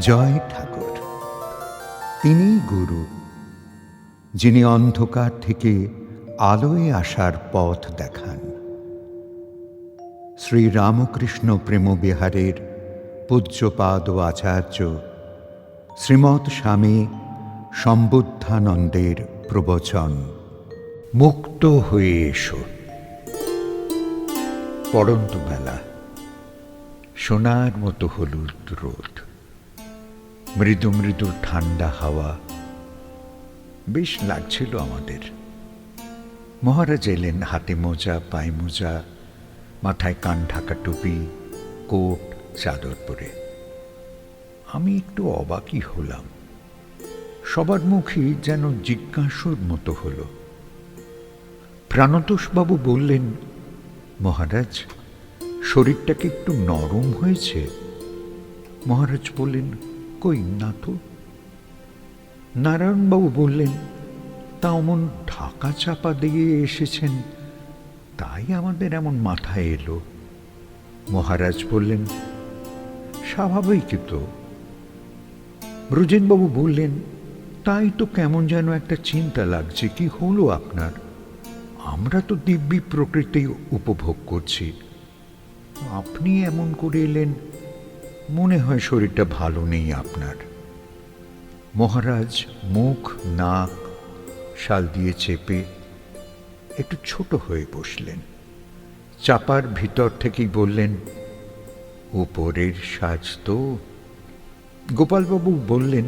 জয় ঠাকুর। তিনিই গুরু, যিনি অন্ধকার থেকে আলোয় আসার পথ দেখান। শ্রী রামকৃষ্ণ প্রেমবিহারের পূজ্যপাদ আচার্য শ্রীমৎ স্বামী সম্বুদ্ধানন্দের প্রবচন মুক্ত হয়ে এসো। পড়ন্ত বেলা, সোনার মতো হলুদ রোদ, মৃদু মৃদু ঠান্ডা হাওয়া, বেশ লাগছিল আমাদের। মহারাজ এলেন হাতে মোজা, পায়ে মোজা, মাথায় কান ঢাকা টুপি, কোট চাদর পরে। আমি একটু অবাকই হলাম। সবার মুখই যেন জিজ্ঞাসুর মতো হল। প্রাণতোষবাবু বললেন, মহারাজ, শরীরটা কি একটু নরম হয়েছে? মহারাজ বললেন, কই না তো। নারায়ণবাবু বললেন, তা অমন ঢাকা চাপা দিয়ে এসেছেন, তাই আমাদের এমন মাথায় এলো। মহারাজ বললেন, স্বাভাবিক তো। ব্রজেনবাবু বললেন, তাই তো কেমন যেন একটা চিন্তা লাগছে। কি হলো আপনার? আমরা তো দিব্যি প্রকৃতি উপভোগ করছি, আপনি এমন করে এলেন, মনে হয় শরীরটা ভালো নেই আপনার। মহারাজ মুখ নাক শাল দিয়ে চেপে একটু ছোট হয়ে বসলেন। চাপার ভিতর থেকেই বললেন, উপরের সাজ তো। গোপালবাবু বললেন,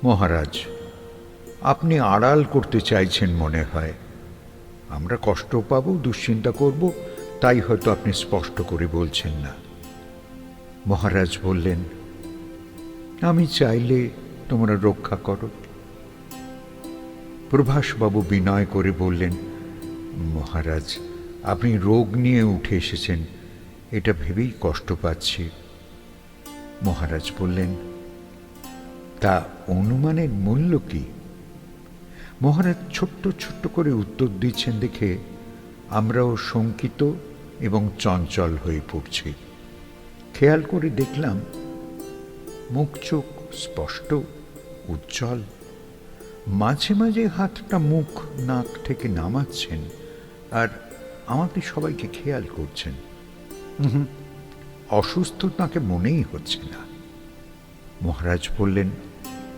মহারাজ, আপনি আড়াল করতে চাইছেন মনে হয়। আমরা কষ্ট পাব, দুশ্চিন্তা করব, তাই হয়তো আপনি স্পষ্ট করে বলছেন না। মহারাজ বললেন, আমি চাইলে তোমরা রক্ষা করো। প্রভাসবাবু বিনয় করে বললেন, মহারাজ, আপনি রোগ নিয়ে উঠে এসেছেন, এটা ভেবেই কষ্ট পাচ্ছি। মহারাজ বললেন, তা অনুমানের মূল্য কি? মহারাজ ছোট্ট ছোট্ট করে উত্তর দিচ্ছেন দেখে আমরাও শঙ্কিত এবং চঞ্চল হয়ে পড়ছি। খেয়াল করে দেখলাম, মুখ চোখ স্পষ্ট, উজ্জ্বল। মাঝে মাঝে হাতটা মুখ নাক থেকে নামাচ্ছেন আর আমাদের সবাইকে খেয়াল করছেন। অসুস্থ তাকে মনেই হচ্ছে না। মহারাজ বললেন,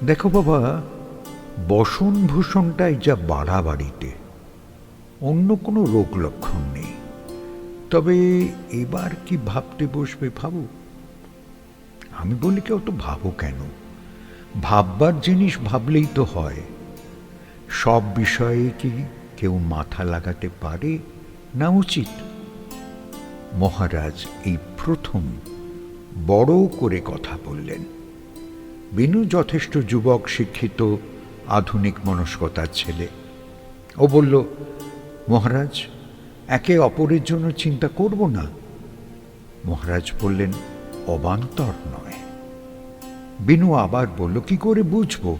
দেখো বাবা, বসন ভূষণটাই যা বাড়াবাড়িতে, অন্য কোনো রোগ লক্ষণ নেই। তবে এবার কি ভাবতে বসবে ভাবো। আমি বলি, কেউ তো ভাবো কেন? ভাববার জিনিস ভাবলেই তো হয়। সব বিষয়ে কি কেউ মাথা লাগাতে পারে না উচিত? মহারাজ এই প্রথম বড় করে কথা বললেন। বিনু যথেষ্ট যুবক, শিক্ষিত, আধুনিক মনস্কতার ছেলে। ও বলল, মহারাজ, একে অপরের জন্য চিন্তা করব না? মহারাজ বললেন, অবান্তর নয়। বিনু আবার বলল, কি করে বুঝবো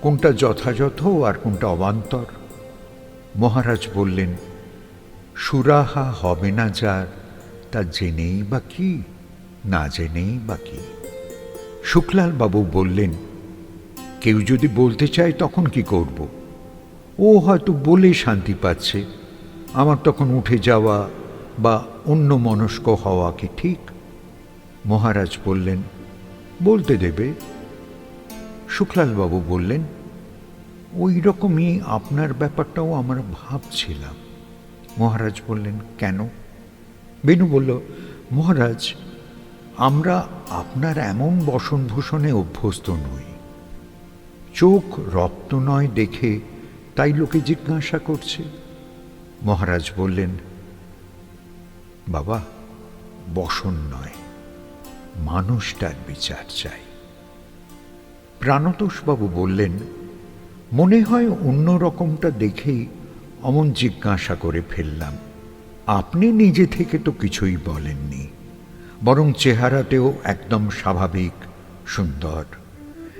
কোনটা যথাযথ আর কোনটা অবান্তর? মহারাজ বললেন, সুরাহা হবে না যার, তা জেনেই বা কি, না জেনেই বা কি। শুক্লাল বাবু বললেন, কেউ যদি বলতে চায় তখন কি করব? ও হয়তো বলে শান্তি পাচ্ছে, আমার তখন উঠে যাওয়া বা অন্য মনস্ক হওয়া কি ঠিক? মহারাজ বললেন, বলতে দেবে। শুক্লালবাবু বললেন, ওই রকমই আপনার ব্যাপারটাও আমরা ভাবছিলাম। মহারাজ বললেন, কেন? বেনু বলল, মহারাজ, আমরা আপনার এমন বসনভূষণে অভ্যস্ত নই। চোখ রক্ত নয় দেখে তাই লোকে জিজ্ঞাসা করছে। মহারাজ বললেন, বাবা, বসন নয়, মানুষটার বিচার চাই। প্রাণতোষবাবু বললেন, মনে হয় অন্য রকমটা দেখেই অমন জিজ্ঞাসা করে ফেললাম। আপনি নিজে থেকে তো কিছুই বলেননি, বরং চেহারাতেও একদম স্বাভাবিক, সুন্দর।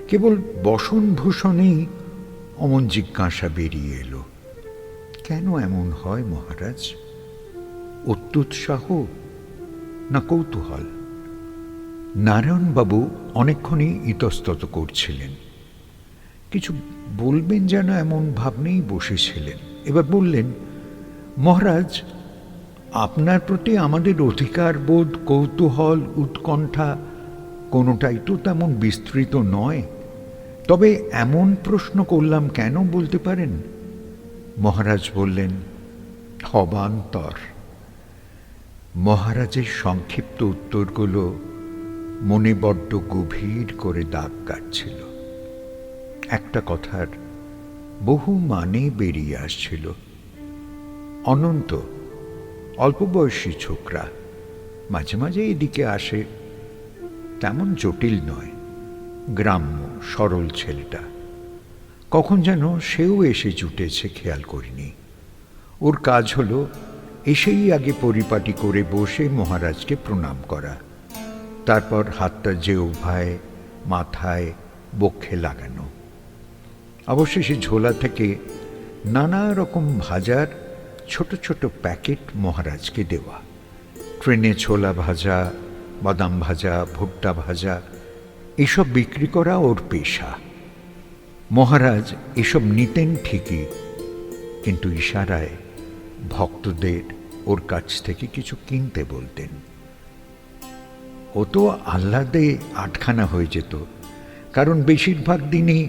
কেবল বসনভূষণেই অমন জিজ্ঞাসা বেরিয়ে এলো। কেন এমন হয় মহারাজ? অত্যুৎসাহ না কৌতূহল? নারায়ণবাবু অনেকক্ষণই ইতস্তত করছিলেন, কিছু বলবেন যেন এমন ভাব নিয়েই বসেছিলেন। এবার বললেন, মহারাজ, আপনার প্রতি আমাদের অধিকার বোধ, কৌতূহল, উৎকণ্ঠা কোনোটাই তো তেমন বিস্তৃত নয়। তবে এমন প্রশ্ন করলাম কেন বলতে পারেন? মহারাজ বললেন, অবান্তর। মহারাজের সংক্ষিপ্ত উত্তরগুলো মনে বড্ড গভীর করে দাগ কাটছিল। একটা কথার বহু মানে বেরিয়ে আসছিল। অনন্ত অল্প বয়সী ছোকরা, মাঝে মাঝে এদিকে আসে, তেমন জটিল নয়, গ্রাম্য সরল ছেলেটা। কখন যেন সেও এসে জুটেছে খেয়াল করিনি। ওর কাজ হলো এসেই আগে পরিপাটি করে বসে মহারাজকে প্রণাম করা, তারপর হাতটা জিহ্বায়, মাথায়, বক্ষে লাগানো। অবশেষে ঝোলা থেকে নানা রকম ভাজার ছোট ছোট প্যাকেট মহারাজকে দেওয়া। ট্রেনে ছোলা ভাজা, বাদাম ভাজা, ভুট্টা ভাজা এসব বিক্রি করা ওর পেশা। মহারাজ এসব নিতেন ঠিকই, কিন্তু ইশারায় ভক্তদের ওর কাছ থেকে কিছু কিনতে বলতেন। ও তো আহ্লাদে আটখানা হয়ে যেত, কারণ বেশিরভাগ দিনই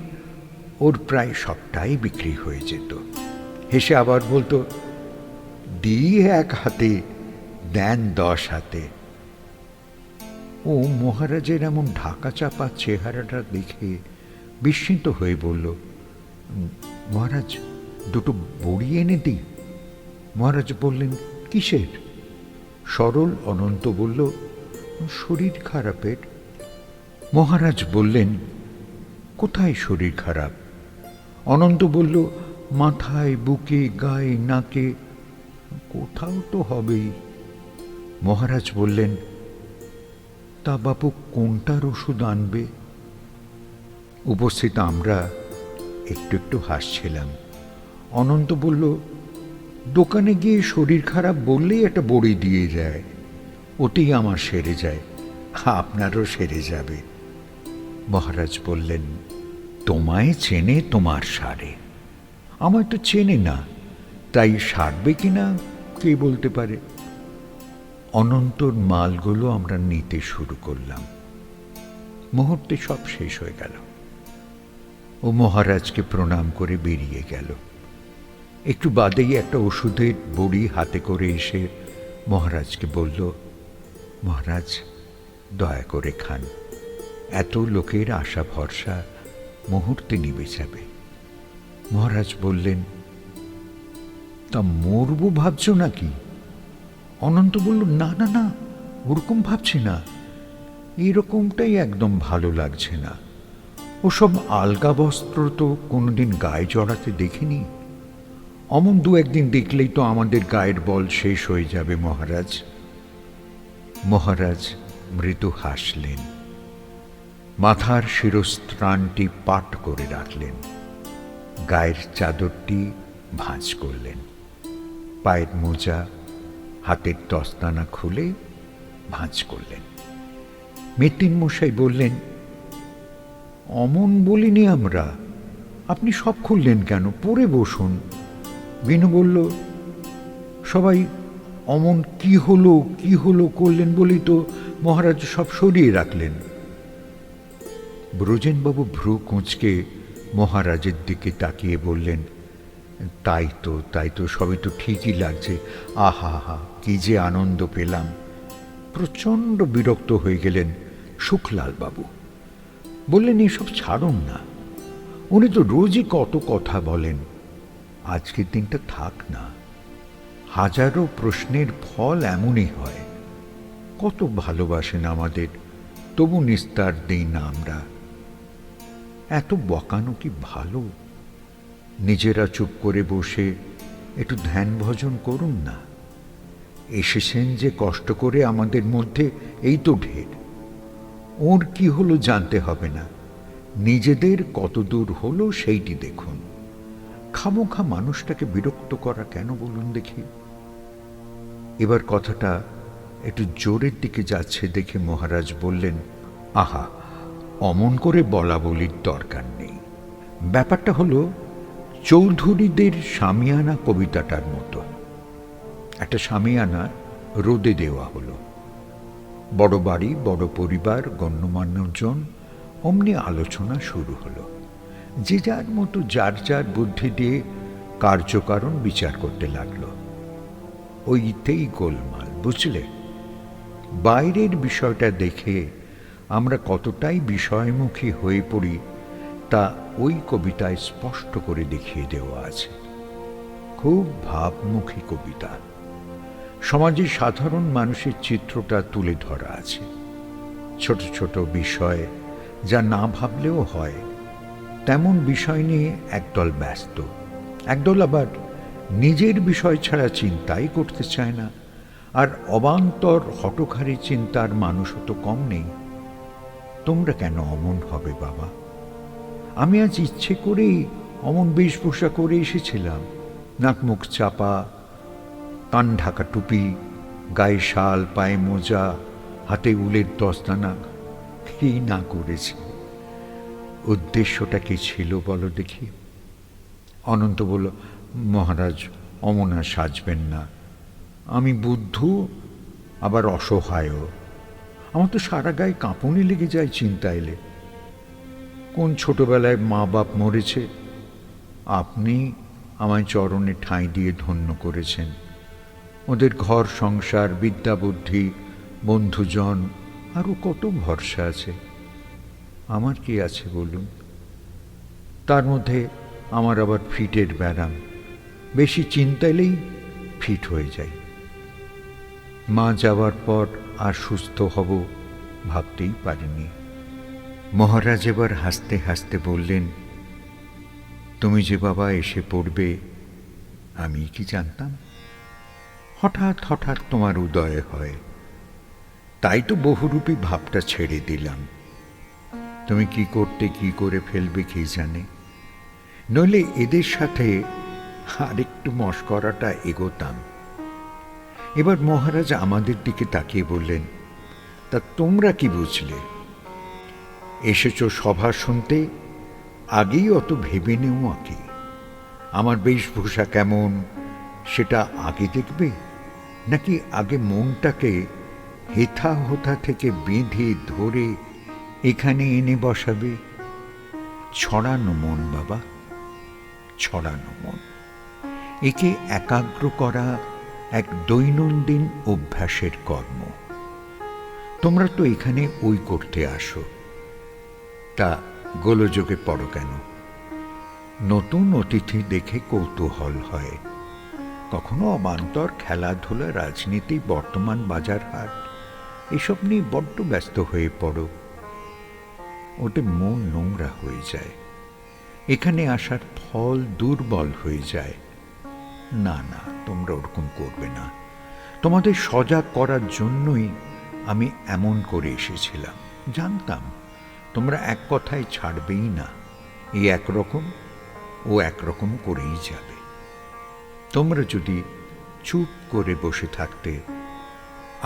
ওর প্রায় সবটাই বিক্রি হয়ে যেত। হেসে আবার বলতো, দিয়ে 1 হাতে, দেন 10 হাতে। ও মহারাজের এমন ঢাকা চাপা চেহারাটা দেখে বিস্মিত হয়ে বলল, মহারাজ, 2টো বড়ি এনে দিই? মহারাজ বললেন, কিসের? সরল অনন্ত বলল, শরীর খারাপের। মহারাজ বললেন, কোথায় শরীর খারাপ? অনন্ত বলল, মাথায়, বুকে, গায়ে, নাকে। কোথাও তো হবেই। মহারাজ বললেন, তা বাপু কোনটার ওষুধ আনবে? উপস্থিত আমরা একটু একটু হাসছিলাম। অনন্ত বলল, দোকানে গিয়ে শরীর খারাপ বললেই একটা বড়ি দিয়ে যায়, ওতেই আমার সেরে যায়, আপনারও সেরে যাবে। মহারাজ বললেন, তোমায় চেনে তোমার সারে, আমায় তো চেনে না, তাই সারবে কিনা কে বলতে পারে। অনন্তর মালগুলো আমরা নিতে শুরু করলাম। মুহূর্তে সব শেষ হয়ে গেল। ও মহারাজকে প্রণাম করে বেরিয়ে গেল। একটু বাদেই একটা ওষুধের বড়ি হাতে করে এসে মহারাজকে বলল, মহারাজ, দয়া করে খান, এত লোকের আশা ভরসা মুহূর্তে নিভে যাবে। মহারাজ বললেন, তা মরবো ভাবছ নাকি? অনন্ত বলল, না না না, ওরকম ভাবছি না, এরকমটাই একদম ভালো লাগছে না। ওসব আলগা বস্ত্র তো কোনোদিন গায়ে জড়াতে দেখিনি। অমন 2-1 দিন দেখলেই তো আমাদের গায়ের বল শেষ হয়ে যাবে মহারাজ। মহারাজ মৃদু হাসলেন, মাথার শিরস্ত্রাণটি পাট করে রাখলেন, গায়ের চাদরটি ভাঁজ করলেন, পায়ের মোজা, হাতের দস্তানা খুলে ভাঁজ করলেন। মেতিন মশাই বললেন, অমন বলিনি আমরা, আপনি সব খুললেন কেন? পরে বসুন। বিনু বলল, সবাই অমন কি হলো কি হলো করলেন বলেই তো মহারাজ সব সরিয়ে রাখলেন। ব্রজেনবাবু ভ্রু কুঁচকে মহারাজের দিকে তাকিয়ে বললেন, তাই তো তাই তো, সবই তো ঠিকই লাগছে। আহা হা, কি যে আনন্দ পেলাম। প্রচণ্ড বিরক্ত হয়ে গেলেন সুখলাল বাবু। বললেন, এসব ছাড়ুন না, উনি তো রোজই কত কথা বলেন, আজকের দিনটা থাক না। হাজারো প্রশ্নের ফল এমনই হয়। কত ভালোবাসেন আমাদের, তবু নিস্তার দিই না আমরা। এত বকানো কি ভালো? নিজেরা চুপ করে বসে একটু ধ্যান ভজন করুন না। এসেছেন যে কষ্ট করে আমাদের মধ্যে, এই তো ঢের। ওর কি হলো জানতে হবে না, নিজেদের কত দূর হলো সেইটি দেখুন। খামোখা মানুষটাকে বিরক্ত করা কেন বলুন দেখি? এবার কথাটা একটু জোরের দিকে যাচ্ছে দেখে মহারাজ বললেন, আহা, অমন করে বলা বলির দরকার নেই। ব্যাপারটা হলো চৌধুরীদের শামিয়ানা কবিতাটার মতো। একটা শামিয়ানা রোদে দেওয়া হলো, বড় বাড়ি, বড় পরিবার, গণ্যমান্যজন, অমনি আলোচনা শুরু হলো। যে যার মতো যার যার বুদ্ধি দিয়ে কার্যকারণ বিচার করতে লাগলো। ওইতেই গোলমাল, বুঝলে? বাইরের বিষয়টা দেখে আমরা কতটাই বিষয়মুখী হয়ে পড়ি তা ওই কবিতায় স্পষ্ট করে দেখিয়ে দেওয়া আছে। খুব ভাবমুখী কবিতা। সমাজের সাধারণ মানুষের চিত্রটা তুলে ধরা আছে। ছোট ছোট বিষয় যা না ভাবলেও হয়, তেমন বিষয় নিয়ে একদল ব্যস্ত, একদল আবার নিজের বিষয় ছাড়া চিন্তাই করতে চায় না। আর অবান্তর হঠকারী চিন্তার মানুষও তো কম নেই। তোমরা কেন অমন হবে বাবা? আমি আজ ইচ্ছে করেই অমন বেশভূষা করে এসেছিলাম, নাক মুখ চাপা, কান ঢাকা টুপি, গায়ে শাল, পায়ে মোজা, হাতে উলের দস্তানা। কি না করেছি? উদ্দেশ্যটা কি ছিল বলো দেখি? অনন্ত বলল, মহারাজ, অমনা সাজবেন না। আমি বুদ্ধু, আবার অসহায়ও। আমার তো সারা গায়ে কাঁপুনি লেগে যায় চিন্তা এলে। কোন ছোটবেলায় মা বাপ মরেছে, আপনি আমায় চরণে ঠাঁই দিয়ে ধন্য করেছেন। ওদের ঘর সংসার, বিদ্যা বুদ্ধি, বন্ধুজন, আরও কত ভরসা আছে। আমার কি আছে বলুন? তার মধ্যে আমার আবার ফিটের ব্যারাম। বেশি চিন্তা এলেই ফিট হয়ে যাই। মা যাওয়ার পর আর সুস্থ হব ভাবতেই পারিনি। মহারাজ এবার হাসতে হাসতে বললেন, তুমি যে বাবা এসে পড়বে আমি কি জানতাম? হঠাৎ হঠাৎ তোমার উদয় হয়, তাই তো বহুরূপী ভাবটা ছেড়ে দিলাম। তুমি কি করতে, কি করে ফেলবে কে জানে। নইলে এদের সাথে আরেকটু মশকরাটা এগোতাম। এবার মহারাজ আমাদের দিকে তাকিয়ে বললেন, তা তোমরা কি বুঝলে? এসেছ সভা শুনতে, আগেই অত ভেবে নেও আঁকি। আমার বেশভূষা কেমন সেটা আগে দেখবে, নাকি আগে মনটাকে হেথা হোথা থেকে বেঁধে ধরে এখানে এনে বসাবে? ছড়ানো মন বাবা, ছড়ানো মন। একে একাগ্র করা এক দৈনন্দিন অভ্যাসের কর্ম। তোমরা তো এখানে ওই করতে আসো, তা গোলযোগে পড়ো কেন? নতুন অতিথি দেখে কৌতূহল হয়। কখনো অবান্তর খেলাধুলা, রাজনীতি, বর্তমান বাজার হাট, এসব নিয়ে বড্ড ব্যস্ত হয়ে পড়ো। ওতে মন নোংরা হয়ে যায়, এখানে আসার ফল দুর্বল হয়ে যায়। না না, তোমরা ওরকম করবে না। তোমাদের সজাগ করার জন্যই আমি এমন করে এসেছিলাম। জানতাম তোমরা এক কথায় ছাড়বেই না। এই একরকম ও একরকম করেই যাবে। তোমরা যদি চুপ করে বসে থাকতে,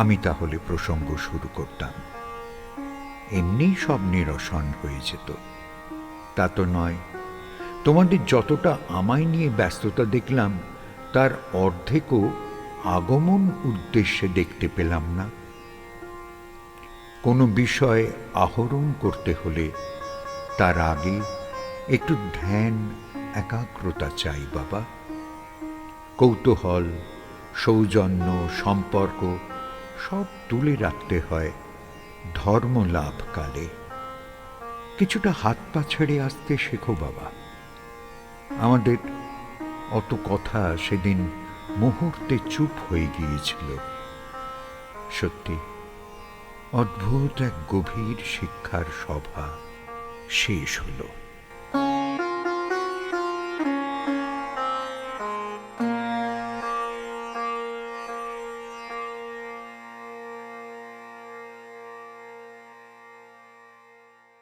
আমি তাহলে প্রসঙ্গ শুরু করতাম। এমনি সব নিরসন হয়ে যেত। তা তো নয়। তোমাদের যতটা আমায় নিয়ে ব্যস্ততা দেখলাম, তার অর্ধেকও আগমন উদ্দেশ্যে দেখতে পেলাম না। কোনো বিষয় আহরণ করতে হলে তার আগে একটু ধ্যান, একাগ্রতা চাই বাবা। কৌতূহল, সৌজন্য, সম্পর্ক সব তুলে রাখতে হয় ধর্ম লাভ কালে। কিছুটা হাত পা ছেড়ে আসতে শেখো বাবা। আমাদের অত কথা সেদিন মুহূর্তে চুপ হয়ে গিয়েছিল। সত্যি অদ্ভুত এক গভীর শিক্ষার সভা শেষ হলো।